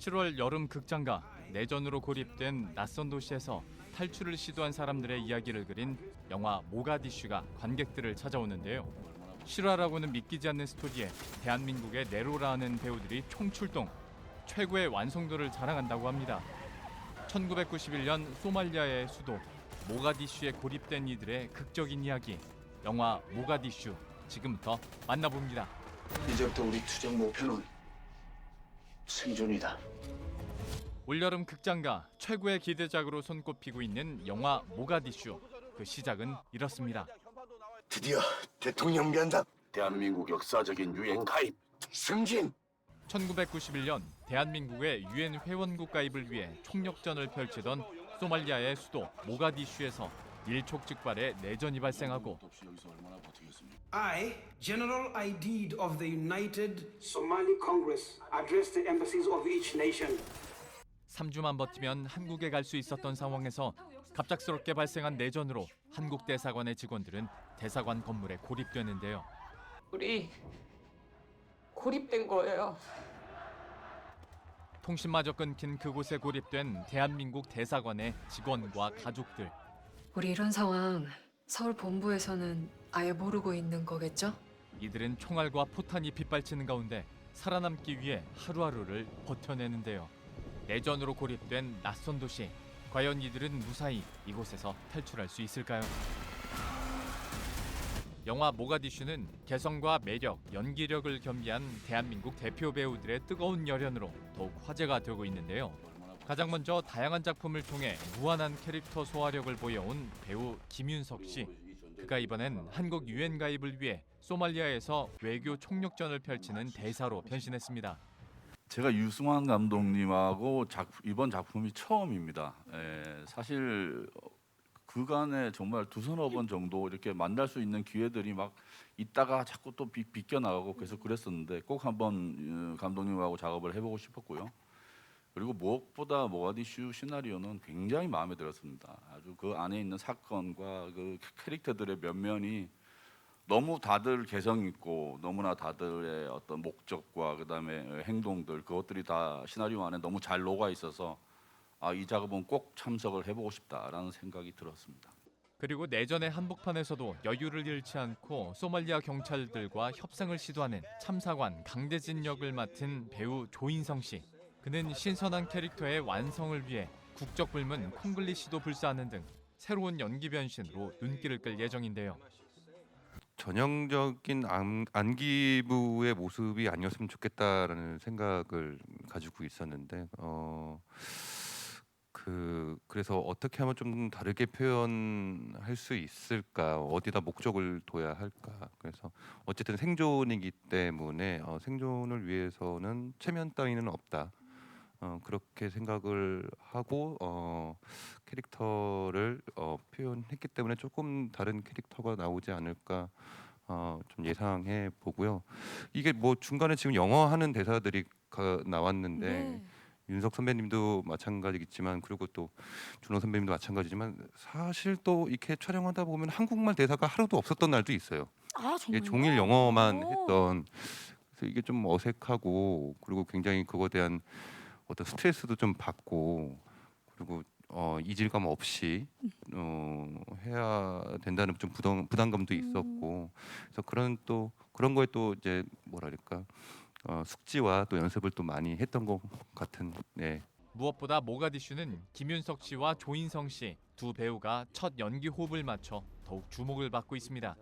7월 여름 극장가 내전으로 고립된 낯선 도시에서 탈출을 시도한 사람들의 이야기를 그린 영화 모가디슈가 관객들을 찾아오는데요. 실화라고는 믿기지 않는 스토리에 대한민국의 네로라는 배우들이 총출동, 최고의 완성도를 자랑한다고 합니다. 1991년 소말리아의 수도 모가디슈에 고립된 이들의 극적인 이야기, 영화 모가디슈, 지금부터 만나봅니다. 이제부터 우리 투쟁 목표는 생존이다. 올여름 극장가 최고의 기대작으로 손꼽히고 있는 영화 모가디슈. 그 시작은 이렇습니다. 드디어 대통령 면담. 대한민국 역사적인 유엔 가입 승진. 1991년 대한민국의 유엔 회원국 가입을 위해 총력전을 펼치던 소말리아의 수도 모가디슈에서 일촉즉발의 내전이 발생하고 I, General Aidid of the United Somali Congress, address the embassies of each nation. 3주만 버티면 한국에 갈 수 있었던 상황에서 갑작스럽게 발생한 내전으로 한국 대사관의 직원들은 대사관 건물에 고립되는데요. 우리 고립된 거예요. 통신마저 끊긴 그곳에 고립된 대한민국 대사관의 직원과 가족들. 우리 이런 상황 서울 본부에서는 아예 모르고 있는 거겠죠? 이들은 총알과 포탄이 빗발치는 가운데 살아남기 위해 하루하루를 버텨내는데요. 내전으로 고립된 낯선 도시. 과연 이들은 무사히 이곳에서 탈출할 수 있을까요? 영화 모가디슈는 개성과 매력, 연기력을 겸비한 대한민국 대표 배우들의 뜨거운 열연으로 더욱 화제가 되고 있는데요. 가장 먼저 다양한 작품을 통해 무한한 캐릭터 소화력을 보여온 배우 김윤석 씨. 그가 이번엔 한국 유엔 가입을 위해 소말리아에서 외교 총력전을 펼치는 대사로 변신했습니다. 제가 유승환 감독님하고 이번 작품이 처음입니다. 사실 그간에 정말 두서너 번 정도 이렇게 만날 수 있는 기회들이 막 있다가 자꾸 또 비껴나가고 계속 그랬었는데 꼭 한번 감독님하고 작업을 해보고 싶었고요. 그리고 무엇보다 모가디슈 시나리오는 굉장히 마음에 들었습니다. 아주 그 안에 있는 사건과 그 캐릭터들의 면면이 너무 다들 개성 있고 너무나 다들의 어떤 목적과 그다음에 행동들 그것들이 다 시나리오 안에 너무 잘 녹아 있어서 이 작업은 꼭 참석을 해보고 싶다라는 생각이 들었습니다. 그리고 내전의 한복판에서도 여유를 잃지 않고 소말리아 경찰들과 협상을 시도하는 참사관 강대진 역을 맡은 배우 조인성 씨. 그는 신선한 캐릭터의 완성을 위해 국적 불문 콩글리시도 불사하는 등 새로운 연기 변신으로 눈길을 끌 예정인데요. 전형적인 안기부의 모습이 아니었으면 좋겠다라는 생각을 가지고 있었는데 그래서 어떻게 하면 좀 다르게 표현할 수 있을까, 어디다 목적을 둬야 할까. 그래서 어쨌든 생존이기 때문에 생존을 위해서는 체면 따위는 없다. 그렇게 생각을 하고 캐릭터를 표현했기 때문에 조금 다른 캐릭터가 나오지 않을까 좀 예상해 보고요. 이게 뭐 중간에 지금 영어 하는 대사들이 나왔는데 네. 윤석 선배님도 마찬가지겠지만 그리고 또 준호 선배님도 마찬가지지만 사실 또 이렇게 촬영하다 보면 한국말 대사가 하루도 없었던 날도 있어요. 아 이게 정말? 종일 영어만 했던. 그래서 이게 좀 어색하고 그리고 굉장히 그거에 대한 어떤 스트레스도 좀 받고 그리고 이질감 없이 해야 된다는 좀 부담감도 있었고 그래서 그런 거에 또 이제 뭐랄까 숙지와 또 연습을 또 많이 했던 것 같은. 네. 무엇보다 모가디슈는 김윤석 씨와 조인성 씨 두 배우가 첫 연기 호흡을 맞춰 더욱 주목을 받고 있습니다.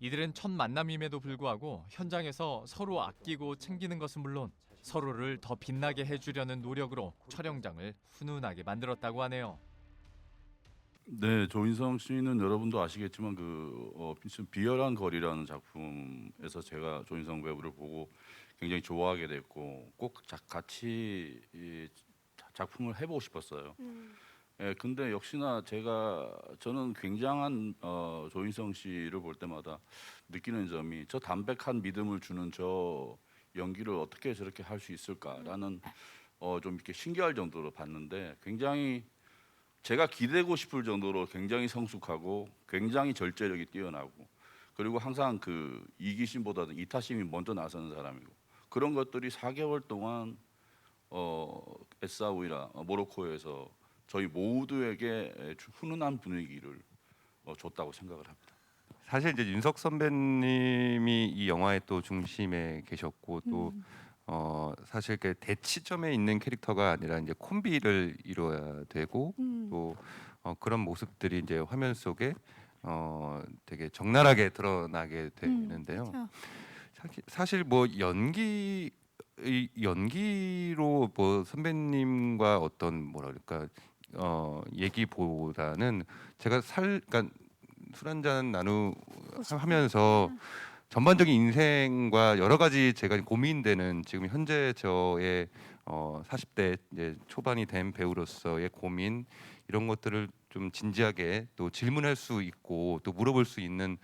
이들은 첫 만남임에도 불구하고 현장에서 서로 아끼고 챙기는 것은 물론 서로를 더 빛나게 해주려는 노력으로 촬영장을 훈훈하게 만들었다고 하네요. 네, 조인성 씨는 여러분도 아시겠지만 비열한 거리라는 작품에서 제가 조인성 배우를 보고 굉장히 좋아하게 됐고 꼭 같이 이 작품을 해보고 싶었어요. 근데 역시나 저는 굉장한 조인성 씨를 볼 때마다 느끼는 점이 저 담백한 믿음을 주는 저 연기를 어떻게 저렇게 할 수 있을까라는 좀 이렇게 신기할 정도로 봤는데 굉장히 제가 기대고 싶을 정도로 굉장히 성숙하고 굉장히 절제력이 뛰어나고 그리고 항상 이기심보다는 이타심이 먼저 나서는 사람이고 그런 것들이 4개월 동안 에사우이나 모로코에서 저희 모두에게 훈훈한 분위기를 줬다고 생각을 합니다. 사실 이제 윤석 선배님이 이 영화의 또 중심에 계셨고 또 사실 그 대치점에 있는 캐릭터가 아니라 이제 콤비를 이루어야 되고 또 그런 모습들이 이제 화면 속에 되게 적나라하게 드러나게 되는데요. 사실 뭐 연기로 뭐 선배님과 어떤 뭐라 그럴까 얘기보다는 제가 그러니까 술 한잔 하면서 전반적인 인생과 여러 가지 제가 고민되는 지금 현재 저의 40대 이제 초반이 된 배우로서의 고민 이런 것들을 좀 진지하게 또 질문할 수 있고 또 물어볼 수 있는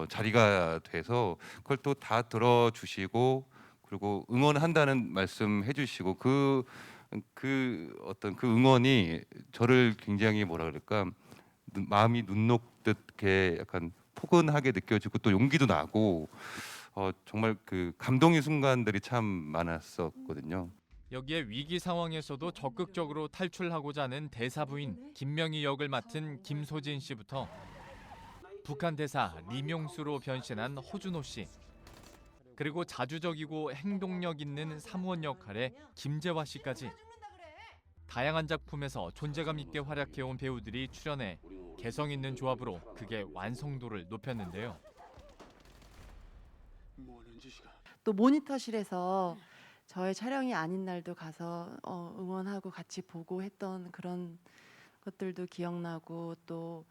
자리가 돼서 그걸 또 다 들어주시고 그리고 응원한다는 말씀 해주시고 그 응원이 저를 굉장히 뭐라 그럴까 마음이 눈 녹듯 이렇게 약간 포근하게 느껴지고 또 용기도 나고 정말 그 감동의 순간들이 참 많았었거든요. 여기에 위기 상황에서도 적극적으로 탈출하고자 하는 대사부인 김명희 역을 맡은 김소진 씨부터 북한 대사 리명수로 변신한 허준호 씨, 그리고 자주적이고 행동력 있는 사무원 역할의 김재화 씨까지 다양한 작품에서 존재감 있게 활약해온 배우들이 출연해 개성 있는 조합으로 극의 완성도를 높였는데요. 또 모니터실에서 저의 촬영이 아닌 날도 가서 응원하고 같이 보고 했던 그런 것들도 기억나고 또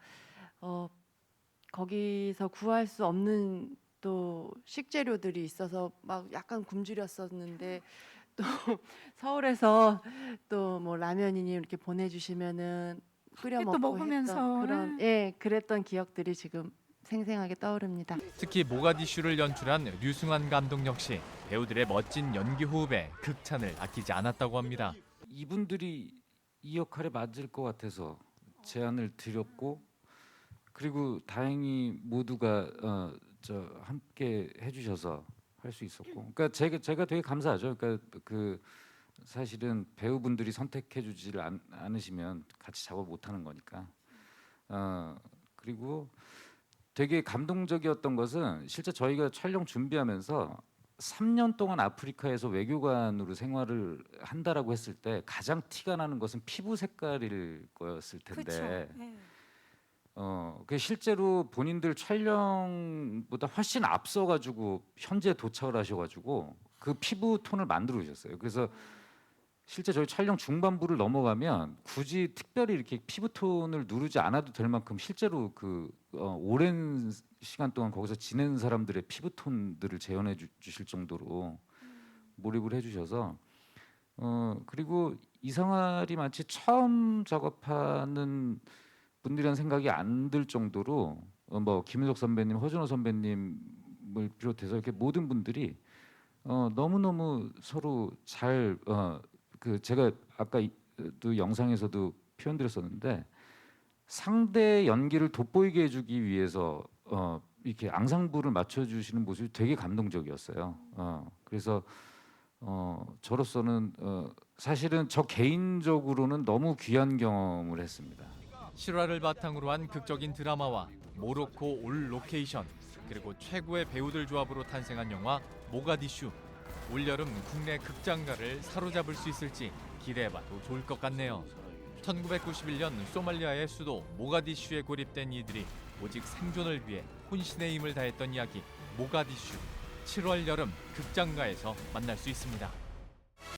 거기서 구할 수 없는 또 식재료들이 있어서 막 약간 굶주렸었는데 또 서울에서 또 뭐 라면이니 이렇게 보내주시면은 끓여 먹고 먹으면서 했던 그런 그랬던 기억들이 지금 생생하게 떠오릅니다. 특히 모가디슈를 연출한 류승환 감독 역시 배우들의 멋진 연기 호흡에 극찬을 아끼지 않았다고 합니다. 이분들이 이 역할에 맞을 것 같아서 제안을 드렸고 그리고 다행히 모두가 함께 해주셔서 할 수 있었고, 그러니까 제가 되게 감사하죠. 그러니까 그 사실은 배우분들이 선택해주지를 않으시면 같이 작업 못하는 거니까. 그리고 되게 감동적이었던 것은 실제 저희가 촬영 준비하면서 3년 동안 아프리카에서 외교관으로 생활을 한다라고 했을 때 가장 티가 나는 것은 피부 색깔일 거였을 텐데. 그 실제로 본인들 촬영보다 훨씬 앞서가지고 현지에 도착을 하셔가지고 그 피부 톤을 만들어 주셨어요. 그래서 실제 저희 촬영 중반부를 넘어가면 굳이 특별히 이렇게 피부 톤을 누르지 않아도 될 만큼 실제로 그 오랜 시간 동안 거기서 지낸 사람들의 피부 톤들을 재현해 주실 정도로 몰입을 해주셔서 그리고 이상할이 마치 처음 작업하는 분들이란 생각이 안 들 정도로 뭐 김윤석 선배님, 허준호 선배님을 비롯해서 이렇게 모든 분들이 너무너무 서로 잘 그 제가 아까도 영상에서도 표현드렸었는데 상대의 연기를 돋보이게 해주기 위해서 이렇게 앙상블을 맞춰주시는 모습이 되게 감동적이었어요. 그래서 저로서는 사실은 저 개인적으로는 너무 귀한 경험을 했습니다. 실화를 바탕으로 한 극적인 드라마와 모로코 올 로케이션, 그리고 최고의 배우들 조합으로 탄생한 영화 모가디슈. 올여름 국내 극장가를 사로잡을 수 있을지 기대해봐도 좋을 것 같네요. 1991년 소말리아의 수도 모가디슈에 고립된 이들이 오직 생존을 위해 혼신의 힘을 다했던 이야기 모가디슈. 7월 여름 극장가에서 만날 수 있습니다.